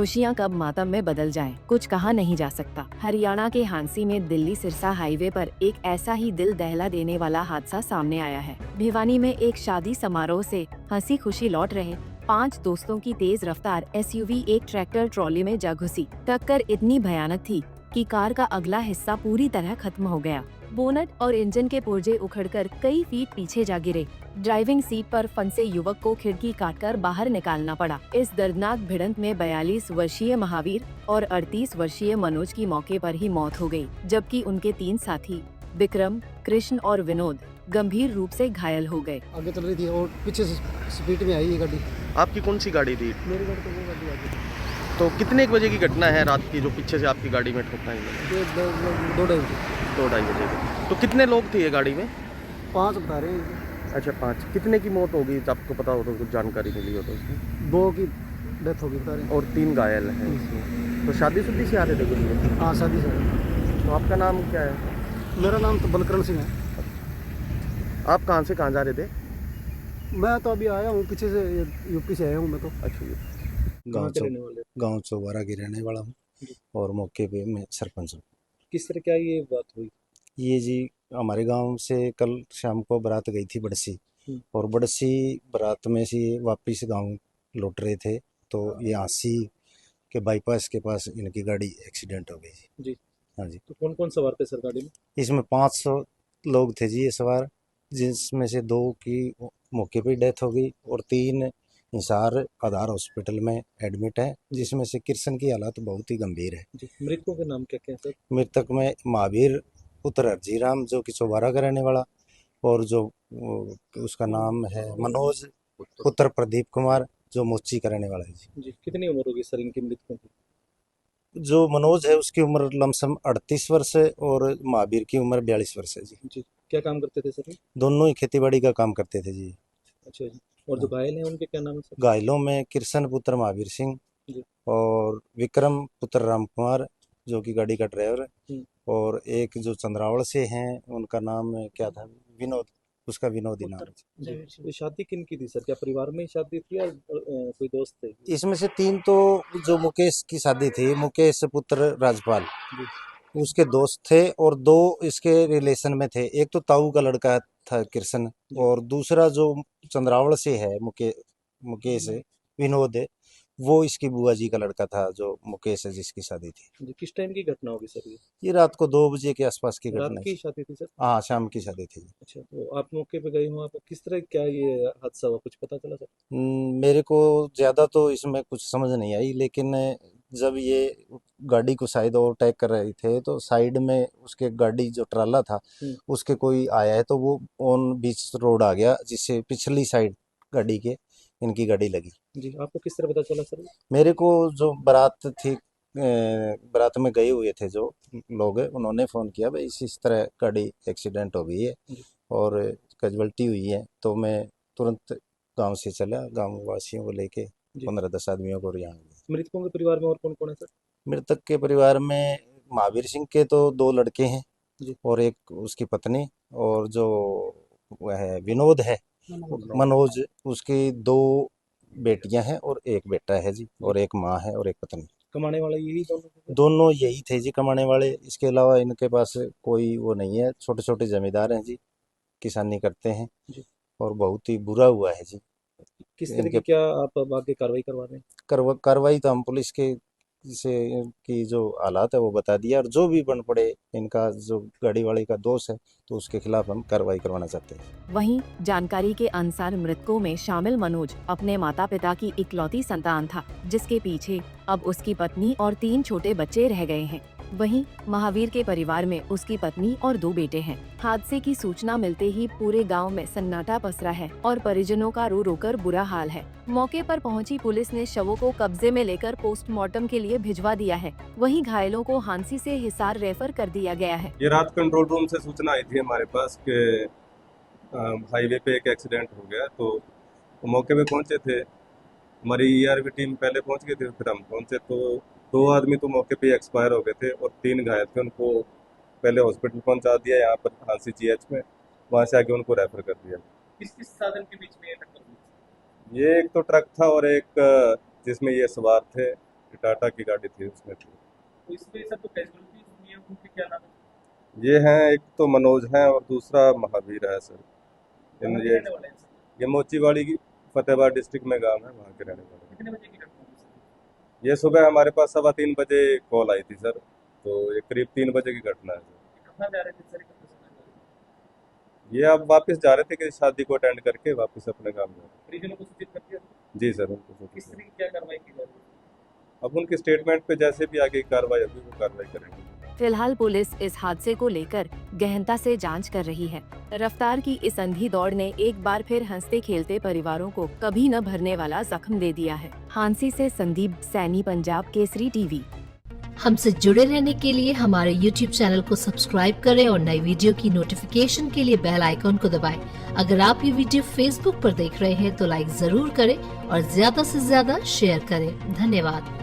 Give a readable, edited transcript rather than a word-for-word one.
खुशियां कब मातम में बदल जाएं, कुछ कहा नहीं जा सकता। हरियाणा के हांसी में दिल्ली सिरसा हाईवे पर एक ऐसा ही दिल दहला देने वाला हादसा सामने आया है। भिवानी में एक शादी समारोह से हंसी खुशी लौट रहे 5 दोस्तों की तेज रफ्तार एसयूवी एक ट्रैक्टर ट्रॉली में जा घुसी। टक्कर इतनी भयानक थी कि कार का अगला हिस्सा पूरी तरह खत्म हो गया। बोनट और इंजन के पुर्जे उखड़कर कई फीट पीछे जा गिरे। ड्राइविंग सीट पर फंसे युवक को खिड़की काटकर बाहर निकालना पड़ा। इस दर्दनाक भिड़ंत में 42 वर्षीय महावीर और 38 वर्षीय मनोज की मौके पर ही मौत हो गई, जबकि उनके 3 साथी विक्रम, कृष्ण और विनोद गंभीर रूप से घायल हो गए। आगे चल रही थी और पीछे से स्पीड में आई ये गाड़ी। आपकी कौन सी गाड़ी थी? मेरी गाड़ी तो वो गाड़ी आगे। तो कितने एक बजे की घटना है रात की जो पीछे से आपकी गाड़ी में ठोका है? ये 2-2:30 बजे की। तो कितने लोग थे ये गाड़ी में? 5 बता रहे हैं। अच्छा 5। कितने की मौत होगी आपको पता हो तो कुछ जानकारी मिली हो तो उसमें? 2 की डेथ होगी बता रहे हैं। और 3 घायल हैं इसमें। तो शादी से आ रहे थे कुछ लोग? हाँ शादी से। तो आपका नाम क्या है? मेरा नाम तो बलकरण सिंह है। आप कहाँ से कहाँ जा रहे थे? मैं तो अभी आया हूँ पीछे से, यूपी से आया हूँ मैं तो। अच्छा गांव चौबारा की रहने वाला हूँ और मौके पे मैं सरपंच हूँ। किस तरह क्या ये बात हुई? ये जी हमारे गांव से कल शाम को बारात गई थी बड़सी, और बड़सी बारात में से वापिस गांव लौट रहे थे तो ये हांसी के बाईपास के पास इनकी गाड़ी एक्सीडेंट हो गई जी। हाँ जी। तो कौन कौन सवार थे सर गाड़ी में? इसमें 500 लोग थे जी ये सवार, जिसमें से 2 की मौके पे डेथ हो गई और 3 हिसार आधार हॉस्पिटल में एडमिट है, जिसमें से कृष्ण की हालत बहुत ही गंभीर है। जी। मृतकों के नाम क्या क्या है सर? मृतक में महावीर पुत्र हरजीराम जो कि चौबारा का रहने वाला, और जो उसका नाम है मनोज पुत्र प्रदीप कुमार जो मोची का रहने वाला है जी। जी। कितनी उम्र होगी सर इनकी मृतकों की? जो मनोज है उसकी उम्र लमसम 38 वर्ष है और महावीर की उम्र 42 वर्ष है जी। जी। क्या काम करते थे सर ये? दोनों ही खेतीबाड़ी का काम करते थे जी। अच्छा जी। और जो घायल हैं उनके क्या नाम है सर? घायलों में कृष्ण पुत्र महावीर सिंह जी। और विक्रम पुत्र राम कुमार जो कि गाड़ी का ड्राइवर है, और एक जो चंद्रावल से हैं उनका नाम क्या था, विनोद, उसका विनोद ही नाम है। ये शादी किन की थी सर? क्या परिवार में ही शादी थी या कोई दोस्त थे? इसमें से 3 तो जो मुकेश की शादी थी, मुकेश पुत्र राजपाल उसके दोस्त थे, और 2 इसके रिलेशन में थे। एक तो ताऊ का लड़का था कृष्ण, और दूसरा जो चंद्रावल से है मुकेश विनोद है, वो इसकी बुआ जी का लड़का था जो मुकेश है जिसकी शादी थी। जी। किस टाइम की घटना होगी सर ये? ये रात को 2 बजे के आसपास की रात घटना की है। शादी थी सर? हाँ शाम की शादी थी। अच्छा। तो आप मौके पे गए हो, आपको किस तरह क्या ये हादसा हुआ, कुछ पता चला सर? मेरे को ज्यादा तो इसमें कुछ समझ नहीं आई, लेकिन जब ये गाड़ी को शायद ओवरटेक कर रहे थे तो साइड में उसके गाड़ी जो ट्राला था उसके कोई आया है तो वो ऑन बीच रोड आ गया, जिससे पिछली साइड गाड़ी के इनकी गाड़ी लगी। जी। आपको किस तरह पता चला सर? मेरे को जो बारात थी, बारात में गए हुए थे जो लोग हैं उन्होंने फ़ोन किया भाई इस तरह गाड़ी एक्सीडेंट हो गई है और कैजुअल्टी हुई है, तो मैं तुरंत गांव से चला, गांव वासियों को लेके 15-10 आदमियों को यहाँ गया। मृतकों के परिवार में और कौन कौन है सर? मृतक के परिवार में महावीर सिंह के तो 2 लड़के हैं और एक उसकी पत्नी, और जो वह है विनोद है मनोज, उसकी 2 बेटियां हैं और एक बेटा है जी, और एक माँ है और एक पत्नी। कमाने वाले यही दोनों यही थे जी कमाने वाले, इसके अलावा इनके पास कोई वो नहीं है। छोटे छोटे जमींदार हैं जी, किसानी करते हैं और बहुत ही बुरा हुआ है जी। किस तरह की क्या आप आगे कार्रवाई करवा रहे हैं? कार्रवाई तो हम पुलिस के से की जो हालात है वो बता दिया, और जो भी बन पड़े इनका जो गाड़ी वाले का दोष है तो उसके खिलाफ हम कार्रवाई करवाना चाहते हैं। वहीं जानकारी के अनुसार मृतकों में शामिल मनोज अपने माता पिता की इकलौती संतान था, जिसके पीछे अब उसकी पत्नी और 3 छोटे बच्चे रह गए हैं। वहीं महावीर के परिवार में उसकी पत्नी और 2 बेटे हैं। हादसे की सूचना मिलते ही पूरे गांव में सन्नाटा पसरा है और परिजनों का रो रोकर बुरा हाल है। मौके पर पहुंची पुलिस ने शवों को कब्जे में लेकर पोस्टमार्टम के लिए भिजवा दिया है। वहीं घायलों को हांसी से हिसार रेफर कर दिया गया है। ये रात कंट्रोल रूम से सूचना आई थी हमारे पास कि हाईवे पे एक एक्सीडेंट हो गया, तो मौके पे पहुंचे थे। हमारी ईआरवी टीम पहले पहुंच गई थी, फिर हम पहुंचे तो 2 आदमी तो मौके पे एक्सपायर हो गए थे और 3 घायल थे। उनको पहले हॉस्पिटल पहुंचा दिया यहाँ पर हांसी जीएच में, वहाँ से आगे उनको रेफर कर दिया। किस किस साधन के बीच में ये टक्कर हुई? ये एक तो ट्रक था और एक जिसमें ये सवार थे, टाटा की गाड़ी थी, उसमें थी। तो इसमें सर तो कैजुअलिटी हुई है, उनके क्या नाम है? ये हैं, एक तो मनोज हैं और दूसरा महावीर है सर। कहाँ के ये रहने वाले हैं सर? ये मोचीवाड़ी की फतेहाबाद डिस्ट्रिक्ट में गांव है, वहाँ के रहने वाले हैं। कितने बजे की घटना हुई सर? ये सुबह हमारे पास 3:15 बजे कॉल आई थी सर, तो ये करीब 3 बजे की घटना है सर। कहाँ जा रहे थे सर? कितने समय पहले? ये अब वापस जा रहे थे कि शादी को अटेंड करके वापस अपने गाँव में। परिजनों को सूचित कर दिया? जी सर, उनको किस सूचित तरह की क्या कार्रवाई की जा रही है? अब उनके स्टेटमेंट पे जैसे भी आगे कार्रवाई होगी वो कार्रवाई करेंगे। फिलहाल पुलिस इस हादसे को लेकर गहनता से जांच कर रही है। रफ्तार की इस अंधी दौड़ ने एक बार फिर हंसते खेलते परिवारों को कभी न भरने वाला जख्म दे दिया है। हांसी से संदीप सैनी, पंजाब केसरी टीवी। हमसे जुड़े रहने के लिए हमारे YouTube चैनल को सब्सक्राइब करें और नई वीडियो की नोटिफिकेशन के लिए बेल आइकॉन को दबाएं। अगर आप ये वीडियो Facebook पर देख रहे हैं तो लाइक जरूर करें और ज्यादा से ज्यादा शेयर करें। धन्यवाद।